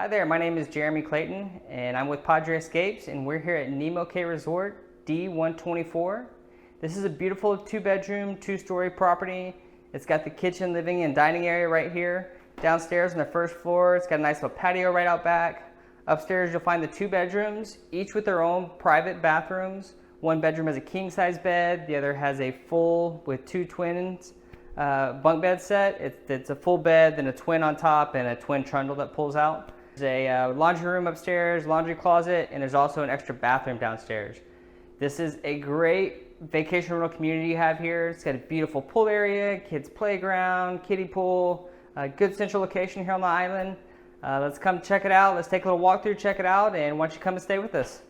Hi there, my name is Jeremy Clayton and I'm with Padre Escapes and we're here at Nemo Cay Resort D124. This is a beautiful 2-bedroom, 2-story property. It's got the kitchen, living and dining area right here. Downstairs on the first floor, it's got a nice little patio right out back. Upstairs you'll find the 2 bedrooms, each with their own private bathrooms. One bedroom has a king size bed, the other has a full with 2 twins bunk bed set. It's a full bed, then a twin on top and a twin trundle that pulls out. There's a laundry room upstairs, laundry closet, and there's also an extra bathroom downstairs. This is a great vacation rental community you have here. It's got a beautiful pool area, kids playground, kiddie pool, a good central location here on the island. Let's come check it out. Let's take a little walk through, check it out, and why don't you come and stay with us.